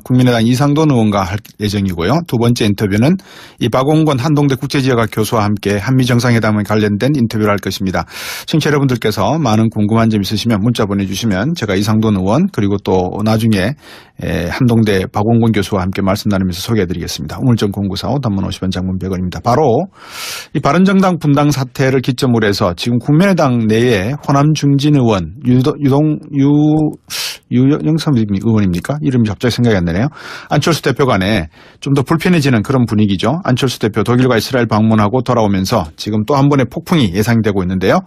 국민의당 이상돈 의원과 할 예정이고요. 두 번째 인터뷰는 이 박원권 한동대 국제지역학 교수와 함께 한미 정상회담에 관련된 인터뷰를 할 것입니다. 청취자 여러분들께서 많은 궁금한 점 있으시면 문자 보내주시면 제가 이상돈 의원 그리고 또 나중에 한동대 박원권 교수와 함께 말씀 나누면서 소개해드리겠습니다. 우물정 0945 단문 50원 장문 100원입니다. 바로 이 바른정당 분당 사태를 기점으로 해서 지금 국민의당 내에 호남 중진 의원 유영삼 의원입니까? 이름이 갑자기 생각이 안 나네요. 안철수 대표 간에 좀 더 불편해지는 그런 분위기죠. 안철수 대표 독일과 이스라엘 방문하고 돌아오면서 지금 또 한 번의 폭풍이 예상되고 있는데요.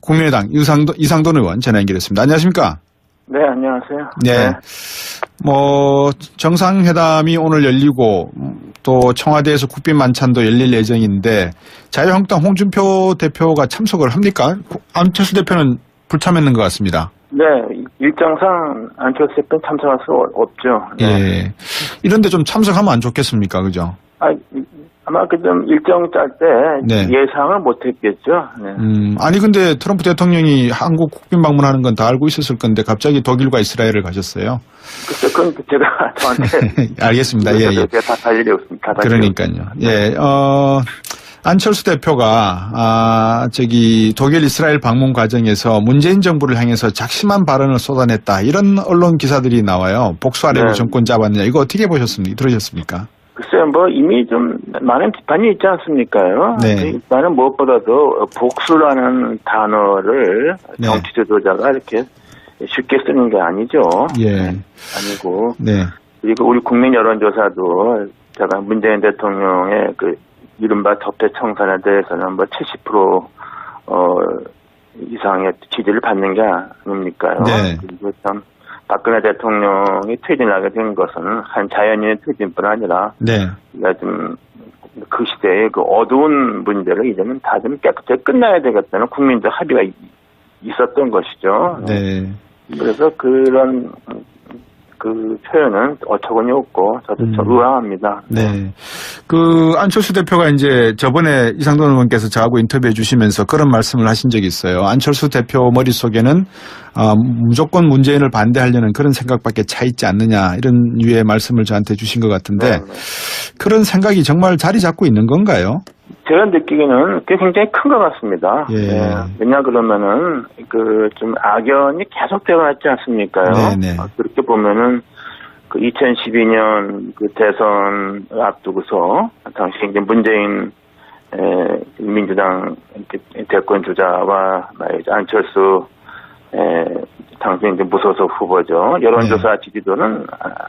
국민의당 이상돈 의원 전화 연결했습니다. 안녕하십니까? 네, 안녕하세요. 네. 정상회담이 오늘 열리고 또 청와대에서 국빈 만찬도 열릴 예정인데 자유한국당 홍준표 대표가 참석을 합니까? 안철수 대표는 불참했는 것 같습니다. 네, 일정상 안철수 대표는 참석할 수 없죠. 네. 예. 이런데 좀 참석하면 안 좋겠습니까? 그죠? 아마 그 좀 일정 짤 때 네. 예상을 못 했겠죠. 네. 아니 근데 트럼프 대통령이 한국 국빈 방문하는 건 다 알고 있었을 건데 갑자기 독일과 이스라엘을 가셨어요. 그건 제가 저한테 알겠습니다. 예, 예. 제가 다 일이 없습니다. 그러니까요. 예. 안철수 대표가 독일 이스라엘 방문 과정에서 문재인 정부를 향해서 작심한 발언을 쏟아냈다. 이런 언론 기사들이 나와요. 복수하려고 네. 정권 잡았느냐. 이거 어떻게 들으셨습니까? 글쎄요, 이미 좀 많은 비판이 있지 않습니까요? 네. 나는 무엇보다도 복수라는 단어를 네. 정치 지도자가 이렇게 쉽게 쓰는 게 아니죠. 예. 아니고. 네. 그리고 우리 국민 여론조사도 제가 문재인 대통령의 그 이른바 적폐 청산에 대해서는 70% 이상의 지지를 받는 게 아닙니까요? 네. 그리고 참 박근혜 대통령이 퇴진하게 된 것은 한 자연인의 퇴진뿐 아니라 네. 좀 그 시대의 그 어두운 문제를 이제는 다 좀 깨끗하게 끝나야 되겠다는 국민적 합의가 있었던 것이죠. 네. 그래서 그런 그 표현은 어처구니 없고 저도 좀 의아합니다. 네. 안철수 대표가 이제 저번에 이상돈 의원께서 저하고 인터뷰해 주시면서 그런 말씀을 하신 적이 있어요. 안철수 대표 머릿속에는 무조건 문재인을 반대하려는 그런 생각밖에 차 있지 않느냐 이런 유의 말씀을 저한테 주신 것 같은데 네. 그런 생각이 정말 자리 잡고 있는 건가요? 제가 느끼기에는 그게 굉장히 큰 것 같습니다. 예. 네. 왜냐 그러면은 좀 악연이 계속되어 왔지 않습니까요? 네네. 그렇게 보면은 2012년 대선 앞두고서 당시 이제 문재인 민주당 대권 주자와 안철수 당시 이제 무소속 후보죠. 여론조사 지지도는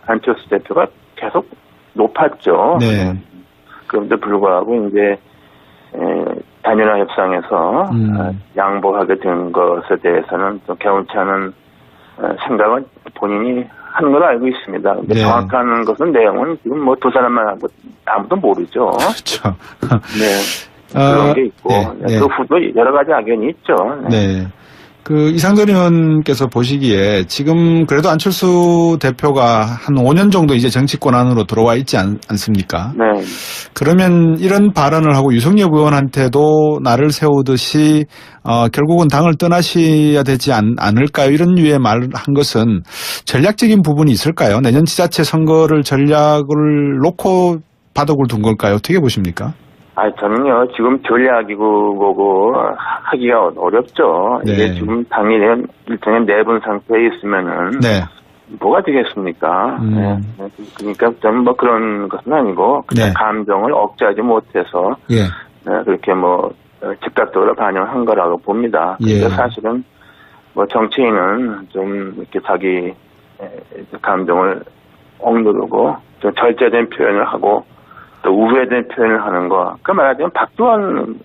안철수 대표가 계속 높았죠. 네. 그런데 불구하고 이제 단일화 협상에서 양보하게 된 것에 대해서는 좀 개운치 않은 생각은 본인이 하는 걸 알고 있습니다. 근데 네. 정확한 것은 내용은 지금 두 사람만 하고 아무도 모르죠. 그렇죠. 네. 그런 게 있고 네. 그 후도 여러 가지 악연이 있죠. 네. 이상돈 의원께서 보시기에 지금 그래도 안철수 대표가 한 5년 정도 이제 정치권 안으로 들어와 있지 않습니까? 네. 그러면 이런 발언을 하고 유승엽 의원한테도 나를 세우듯이 결국은 당을 떠나셔야 되지 않을까요? 이런 류의 말을 한 것은 전략적인 부분이 있을까요? 내년 지자체 선거를 전략을 놓고 바둑을 둔 걸까요? 어떻게 보십니까? 저는요, 지금 전략이고 뭐고 하기가 어렵죠. 네. 이게 지금 당이 일종의 내분 상태에 있으면은 네. 뭐가 되겠습니까? 네. 그러니까 좀 그런 것은 아니고 그냥 네. 감정을 억제하지 못해서 예. 그렇게 즉각적으로 반영한 거라고 봅니다. 예. 근데 사실은 정치인은 좀 이렇게 자기 감정을 억누르고 좀 절제된 표현을 하고 또 우회된 표현을 하는 거. 말하자면 박두원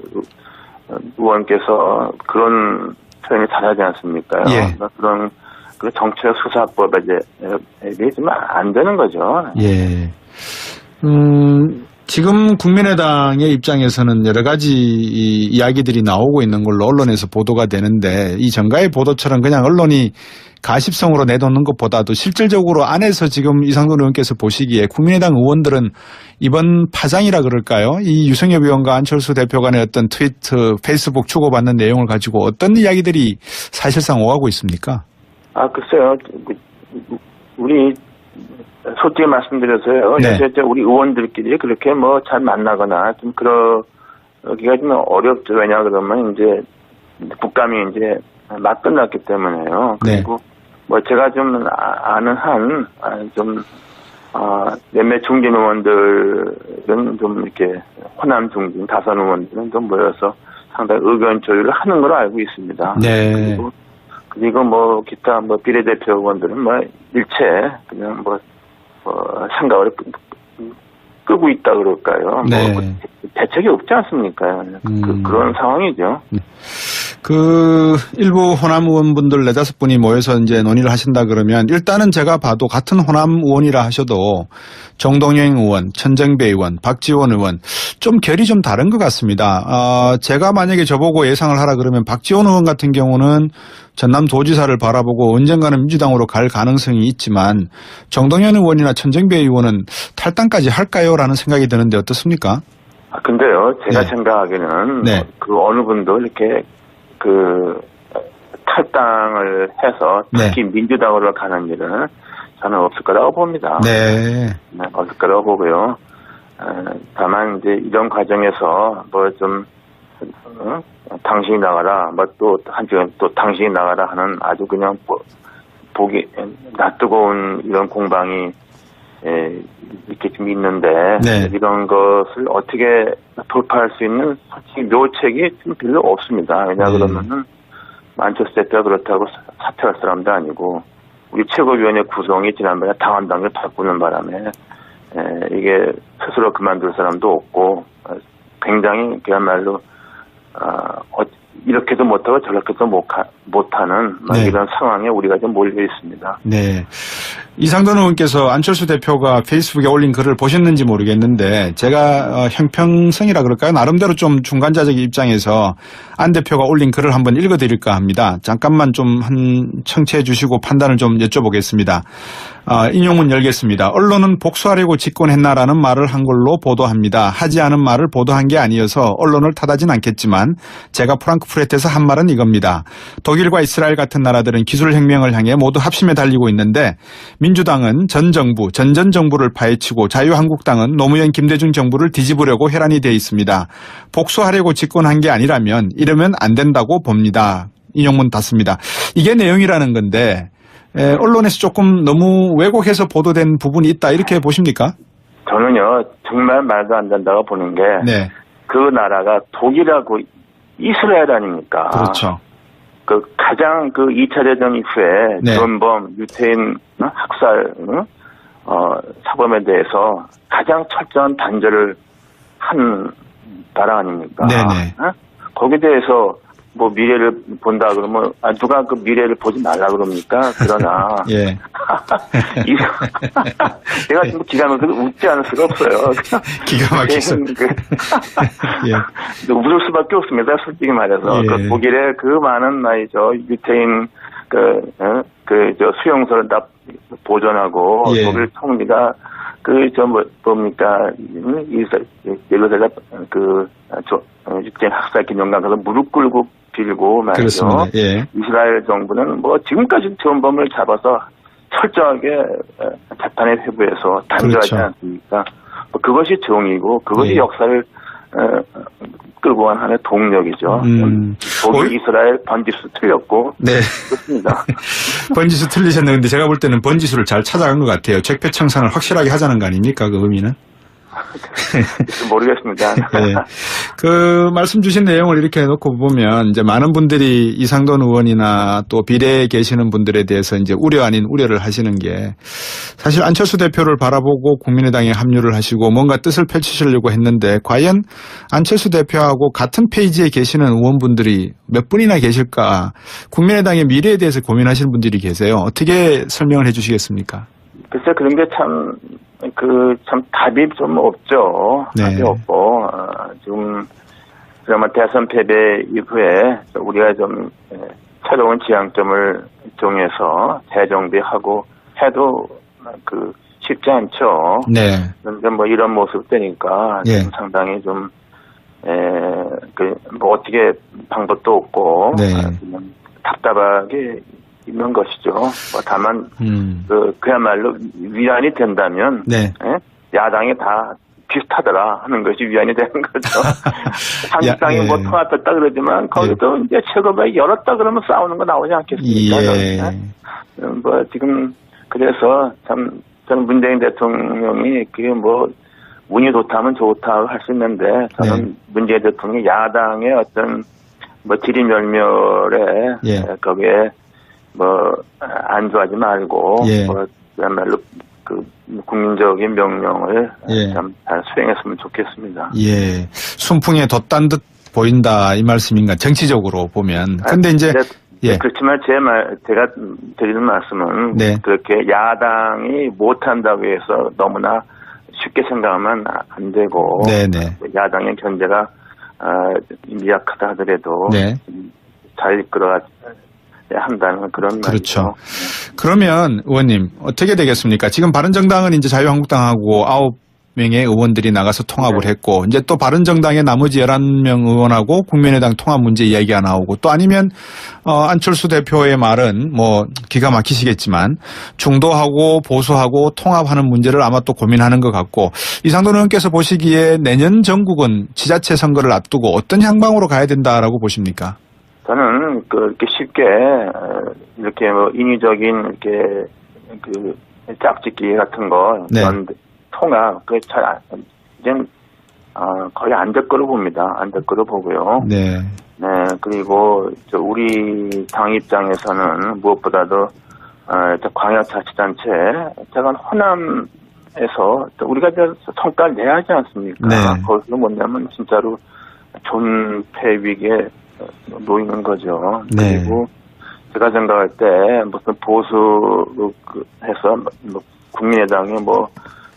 의원께서 그런 표현을 잘하지 않습니까? 예. 그런 정치적 수사법에 이게 좀 안 되는 거죠. 예. 지금 국민의당의 입장에서는 여러 가지 이야기들이 나오고 있는 걸로 언론에서 보도가 되는데 이 정가의 보도처럼 그냥 언론이 가십성으로 내놓는 것보다도 실질적으로 안에서 지금 이상돈 의원께서 보시기에 국민의당 의원들은 이번 파장이라 그럴까요? 이 유승엽 의원과 안철수 대표 간의 어떤 트위트, 페이스북 주고받는 내용을 가지고 어떤 이야기들이 사실상 오가고 있습니까? 글쎄요. 우리 솔직히 말씀드려서요. 네. 요새 우리 의원들끼리 그렇게 뭐 잘 만나거나 좀 그러기가 좀 어렵죠. 왜냐 그러면 이제 국감이 이제 막 끝났기 때문에요. 네. 그리고 뭐 제가 좀 아는 몇몇 중진 의원들은 좀 이렇게 호남 중진 다선 의원들은 좀 모여서 상당히 의견 조율을 하는 걸로 알고 있습니다. 네. 그리고 뭐 기타 뭐 비례대표 의원들은 뭐 일체 그냥 뭐 생각을 끄고 있다 그럴까요? 네. 뭐 대책이 없지 않습니까? 그런 상황이죠. 일부 호남 의원분들 4-5분이 모여서 이제 논의를 하신다 그러면 일단은 제가 봐도 같은 호남 의원이라 하셔도 정동영 의원, 천정배 의원, 박지원 의원 좀 결이 좀 다른 것 같습니다. 제가 만약에 저보고 예상을 하라 그러면 박지원 의원 같은 경우는 전남도지사를 바라보고 언젠가는 민주당으로 갈 가능성이 있지만 정동영 의원이나 천정배 의원은 탈당까지 할까요? 라는 생각이 드는데 어떻습니까? 근데요, 제가 네. 생각하기에는 네. 그 어느 분도 이렇게 탈당을 해서 특히 민주당으로 가는 일은 저는 없을 거라고 봅니다. 네. 네, 없을 거라고 보고요. 다만 이제 이런 과정에서 뭐 좀 당신이 나가라, 뭐 또 한쪽은 또 당신이 나가라 하는 아주 그냥 보기 낯뜨거운 이런 공방이 이렇게 좀 있는데 네. 이런 것을 어떻게 돌파할 수 있는 솔직히 묘책이 좀 별로 없습니다. 왜냐 그러면은 안철수 대표가 그렇다고 사퇴할 사람도 아니고 우리 최고위원회 구성이 지난번에 당헌당규 바꾸는 바람에 이게 스스로 그만둘 사람도 없고 굉장히 그야말로 이렇게도 못하고 저렇게도 못하는 네. 이런 상황에 우리가 좀 몰려 있습니다. 네. 이상돈 의원께서 안철수 대표가 페이스북에 올린 글을 보셨는지 모르겠는데 제가 형평성이라 그럴까요? 나름대로 좀 중간자적 입장에서 안 대표가 올린 글을 한번 읽어드릴까 합니다. 잠깐만 좀 청취해 주시고 판단을 좀 여쭤보겠습니다. 인용문 열겠습니다. 언론은 복수하려고 집권했나라는 말을 한 걸로 보도합니다. 하지 않은 말을 보도한 게 아니어서 언론을 탓하진 않겠지만 제가 프랑크푸르트에서 한 말은 이겁니다. 독일과 이스라엘 같은 나라들은 기술혁명을 향해 모두 합심해 달리고 있는데 민주당은 전 정부를 파헤치고 자유한국당은 노무현 김대중 정부를 뒤집으려고 혈안이 돼 있습니다. 복수하려고 집권한 게 아니라면 이러면 안 된다고 봅니다. 인용문 닫습니다. 이게 내용이라는 건데 언론에서 조금 너무 왜곡해서 보도된 부분이 있다 이렇게 보십니까? 저는요 정말 말도 안 된다고 보는 게 그 나라가 독일하고 이스라엘 아닙니까? 그렇죠. 가장 2차 대전 이후에 전범, 유태인 학살 사범에 대해서 가장 철저한 단죄를 한 나라 아닙니까? 네네. 거기에 대해서 뭐 미래를 본다 그러면 누가 그 미래를 보지 말라 그럽니까? 그러나 예. 내가 지금 기가 막혀서 웃지 않을 수가 없어요. 기가 막혀서 예. 웃을 수밖에 없습니다. 솔직히 말해서 예. 독일의 그 많은 나이죠 유태인 저 수용소를 다 보존하고 예. 독일 총리가 뭡니까 예루살렘 유태인 학살 기념관 가서 무릎 꿇고 빌고 말이죠. 예. 이스라엘 정부는 뭐 지금까지 전범을 잡아서 철저하게 재판에 회부해서 단죄하지 그렇죠. 않습니까? 그것이 정의고 그것이 예. 역사를 끌고 간 하나의 동력이죠. 독일, 이스라엘 번지수 틀렸고 네. 그렇습니다. 번지수 틀리셨는데 제가 볼 때는 번지수를 잘 찾아간 것 같아요. 적폐청산을 확실하게 하자는 거 아닙니까? 그 의미는? 모르겠습니다. 네. 그 말씀 주신 내용을 이렇게 해놓고 보면 이제 많은 분들이 이상돈 의원이나 또 비례에 계시는 분들에 대해서 이제 우려 아닌 우려를 하시는 게 사실 안철수 대표를 바라보고 국민의당에 합류를 하시고 뭔가 뜻을 펼치시려고 했는데 과연 안철수 대표하고 같은 페이지에 계시는 의원분들이 몇 분이나 계실까? 국민의당의 미래에 대해서 고민하시는 분들이 계세요. 어떻게 설명을 해 주시겠습니까? 글쎄 그런 게 참 답이 좀 없죠. 네. 답이 없고 지금 그러면 대선 패배 이후에 우리가 좀 새로운 지향점을 정해서 재정비하고 해도 쉽지 않죠. 네. 그런데 뭐 이런 모습 되니까 예. 상당히 좀 뭐 어떻게 방법도 없고 네. 그냥 답답하게 있는 것이죠. 뭐 다만 그야말로 위안이 된다면 네. 야당이 다 비슷하더라 하는 것이 위안이 되는 거죠. 한국당이 뭐 통합했다 그러지만 거기도 이제 최고에 열었다 그러면 싸우는 거 나오지 않겠습니까? 뭐 지금 그래서 참 저는 문재인 대통령이 그게 뭐 운이 좋다면 좋다고 할 수 있는데 저는 문재인 대통령이 야당의 어떤 뭐 지리멸멸에 거기에 뭐 안주하지 말고 뭐 그야말로 그 국민적인 명령을 참 잘 수행했으면 좋겠습니다. 예, 순풍에 돛단 듯 보인다 이 말씀인가 정치적으로 보면. 근데 이제 그렇지만 제가 드리는 말씀은 그렇게 야당이 못한다고 해서 너무나 쉽게 생각하면 안 되고 야당의 견제가 미약하다 하더라도 잘 이끌어야 한다는 그런 그렇죠. 말이죠. 그러면 의원님 어떻게 되겠습니까? 지금 바른정당은 이제 자유한국당하고 9명의 의원들이 나가서 통합을 했고 이제 또 바른정당의 나머지 11명 의원하고 국민의당 통합 문제 이야기가 나오고 또 아니면 안철수 대표의 말은 뭐 기가 막히시겠지만 중도하고 보수하고 통합하는 문제를 아마 또 고민하는 것 같고 이상돈 의원께서 보시기에 내년 전국은 지자체 선거를 앞두고 어떤 향방으로 가야 된다라고 보십니까? 저는 이렇게 쉽게 이렇게 뭐 인위적인 이렇게 그 짝짓기 같은 거 이런 통합 이젠 거의 안 될 거로 봅니다. 안 될 거로 보고요. 그리고 우리 당 입장에서는 무엇보다도 광역자치단체 제가 호남에서 우리가 성과를 내야 하지 않습니까? 거기서 뭐냐면 진짜로 존폐 위기에 놓이는 거죠. 그리고 제가 생각할 때 무슨 보수해서 뭐 국민의당이 뭐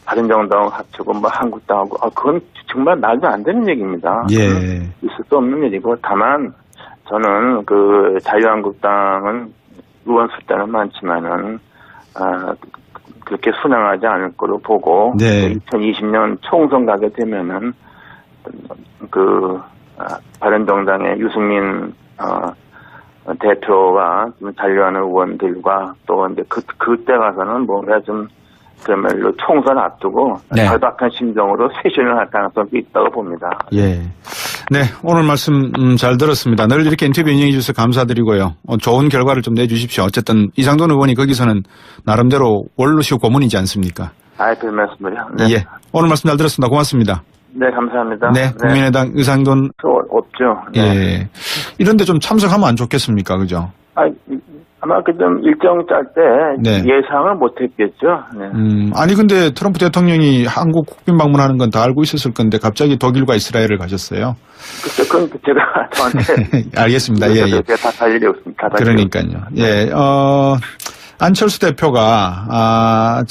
바른정당하고 합치고 뭐 한국당하고 그건 정말 말도 안 되는 얘기입니다. 있을 수 없는 얘기고 다만 저는 그 자유한국당은 의원 숫자는 많지만은 그렇게 순항하지 않을 거로 보고 2020년 총선 가게 되면은 그 바른정당의 유승민 대표와 좀 잔류하는 의원들과 또 이제 그때 가서는 뭔가 좀 그야말로 총선 앞두고 절박한 심정으로 쇄신을 할 가능성도 있다고 봅니다. 오늘 말씀 잘 들었습니다. 늘 이렇게 인터뷰 인용해 주셔서 감사드리고요. 좋은 결과를 좀 내주십시오. 어쨌든 이상돈 의원이 거기서는 나름대로 원로시고 고문이지 않습니까? 별 말씀을요. 오늘 말씀 잘 들었습니다. 고맙습니다. 감사합니다. 국민의당 이상돈 없죠. 이런데 좀 참석하면 안 좋겠습니까, 그죠? 아마 그 좀 일정 짤 때 예상을 못했겠죠. 아니 근데 트럼프 대통령이 한국 국빈 방문하는 건 다 알고 있었을 건데 갑자기 독일과 이스라엘을 가셨어요. 그건 제가 저한테 알겠습니다. 제가 다 할 일이 없습니다. 그러니까요. 안철수 대표가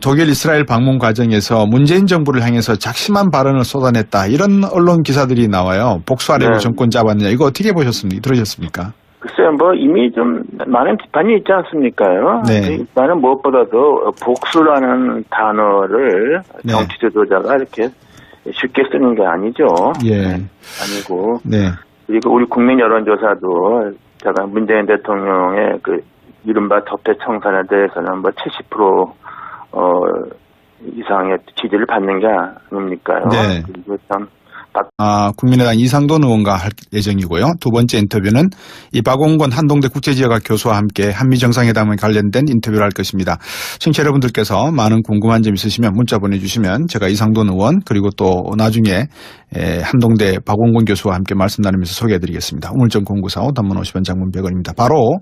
독일 이스라엘 방문 과정에서 문재인 정부를 향해서 작심한 발언을 쏟아냈다. 이런 언론 기사들이 나와요. 복수하려고 정권 잡았느냐. 이거 어떻게 보셨습니까? 들으셨습니까? 글쎄요, 뭐 이미 좀 많은 비판이 있지 않습니까요? 나는 무엇보다도 복수라는 단어를 정치 지도자가 이렇게 쉽게 쓰는 게 아니죠. 아니고. 그리고 우리 국민 여론조사도 제가 문재인 대통령의 그 이른바 적폐 청산에 대해서는 뭐 70% 이상의 지지를 받는 게 아닙니까요? 그리고 참 국민의당 이상돈 의원과 할 예정이고요. 두 번째 인터뷰는 이 박원권 한동대 국제지역학 교수와 함께 한미정상회담에 관련된 인터뷰를 할 것입니다. 시청자 여러분들께서 많은 궁금한 점 있으시면 문자 보내주시면 제가 이상돈 의원 그리고 또 나중에 한동대 박원권 교수와 함께 말씀 나누면서 소개해드리겠습니다. 우물정 0945 단문 50원 장문 100원입니다. 바로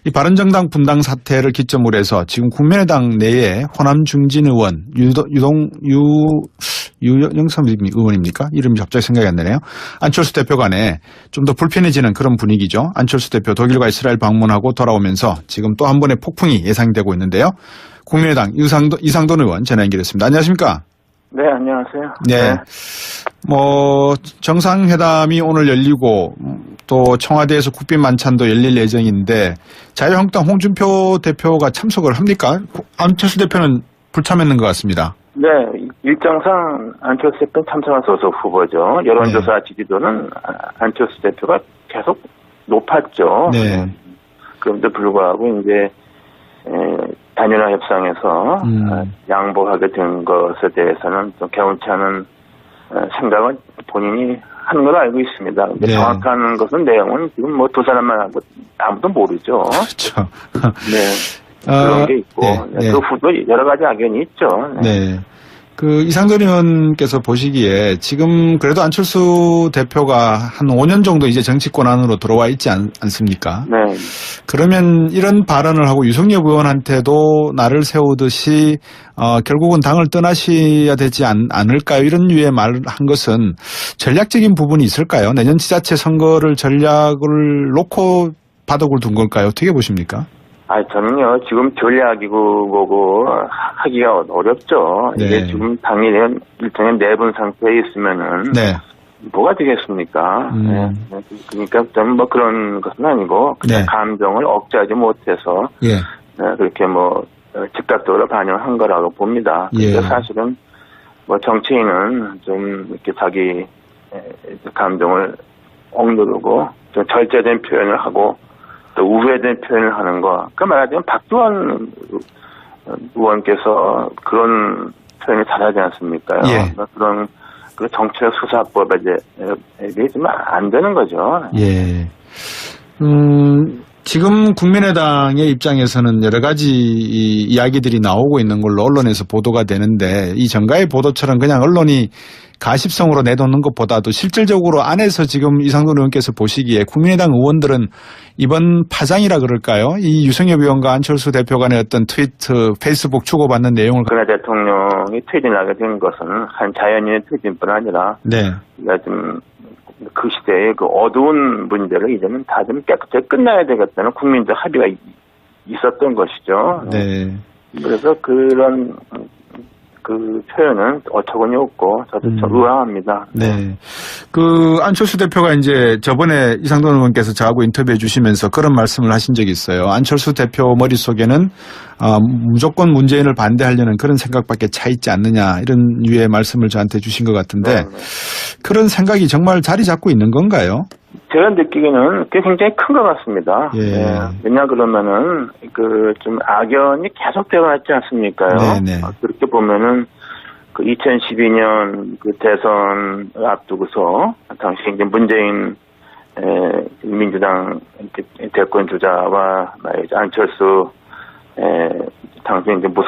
이 바른정당 분당 사태를 기점으로 해서 지금 국민의당 내에 호남 중진 의원 유영삼 의원입니까? 이름이 갑자기 생각이 안 나네요. 안철수 대표 간에 좀 더 불편해지는 그런 분위기죠. 안철수 대표 독일과 이스라엘 방문하고 돌아오면서 지금 또 한 번의 폭풍이 예상되고 있는데요. 국민의당 이상돈 의원 전화 연결했습니다. 안녕하십니까? 안녕하세요. 뭐 정상회담이 오늘 열리고 또 청와대에서 국빈 만찬도 열릴 예정인데 자유한국당 홍준표 대표가 참석을 합니까? 안철수 대표는 불참했는 것 같습니다. 일정상 안철수 대표는 참석한 소속 후보죠. 여론조사 지지도는 안철수 대표가 계속 높았죠. 그럼에도 불구하고 이제 단일화 협상에서 양보하게 된 것에 대해서는 좀 개운치 않은 생각은 본인이 하는 걸로 알고 있습니다. 근데 네. 정확한 것은 내용은 지금 뭐 두 사람만 하고 아무도 모르죠. 그렇죠. 네. 그런 게 있고 네. 그 후도 여러 가지 악연이 있죠. 네. 그 이상돈 의원께서 보시기에 지금 그래도 안철수 대표가 한 5년 정도 이제 정치권 안으로 들어와 있지 않습니까? 네. 그러면 이런 발언을 하고 유석열 의원한테도 나를 세우듯이 결국은 당을 떠나셔야 되지 않을까요? 이런 류의 말을 한 것은 전략적인 부분이 있을까요? 내년 지자체 선거를 전략을 놓고 바닥을 둔 걸까요? 어떻게 보십니까? 저는요, 지금 전략이고 뭐고 하기가 어렵죠. 네. 이게 지금 당이 일종의 내분 상태에 있으면은 네. 뭐가 되겠습니까? 네. 그러니까 저는 뭐 그런 것은 아니고 그냥 네. 감정을 억제하지 못해서 예. 그렇게 뭐 즉각적으로 반영한 거라고 봅니다. 예. 근데 사실은 뭐 정치인은 좀 이렇게 자기 감정을 억누르고 좀 절제된 표현을 하고 또 우회된 표현을 하는 거. 그 말하자면 박두원 의원께서 그런 표현을 잘하지 않습니까요? 예. 그런 그 정치적 수사법에 대해 좀 안 되는 거죠. 예. 지금 국민의당의 입장에서는 여러 가지 이야기들이 나오고 있는 걸로 언론에서 보도가 되는데 이 정가의 보도처럼 그냥 언론이 가십성으로 내놓는 것보다도 실질적으로 안에서 지금 이상돈 의원께서 보시기에 국민의당 의원들은 이번 파장이라 그럴까요? 이 유석열 의원과 안철수 대표 간의 어떤 트위트, 페이스북 주고받는 내용을 박근혜 대통령이 퇴진하게 된 것은 한 자연인의 퇴진뿐 아니라 네. 좀 그 시대의 그 어두운 문제를 이제는 다 좀 깨끗하게 끝나야 되겠다는 국민적 합의가 있었던 것이죠. 네. 그래서 그런 그 표현은 어처구니 없고 저도 좀 의아합니다. 네. 그 안철수 대표가 이제 저번에 이상돈 의원께서 저하고 인터뷰해 주시면서 그런 말씀을 하신 적이 있어요. 안철수 대표 머릿속에는 무조건 문재인을 반대하려는 그런 생각밖에 차 있지 않느냐 이런 류의 말씀을 저한테 주신 것 같은데 그런 생각이 정말 자리 잡고 있는 건가요? 제가 느끼기에는 그게 굉장히 큰 것 같습니다. 예. 왜냐 그러면은 그 좀 악연이 계속되어 왔지 않습니까요? 네네. 그렇게 보면은 그 2012년 그 대선 앞두고서 당시 이제 문재인 민주당 대권 주자와 안철수 당시 이제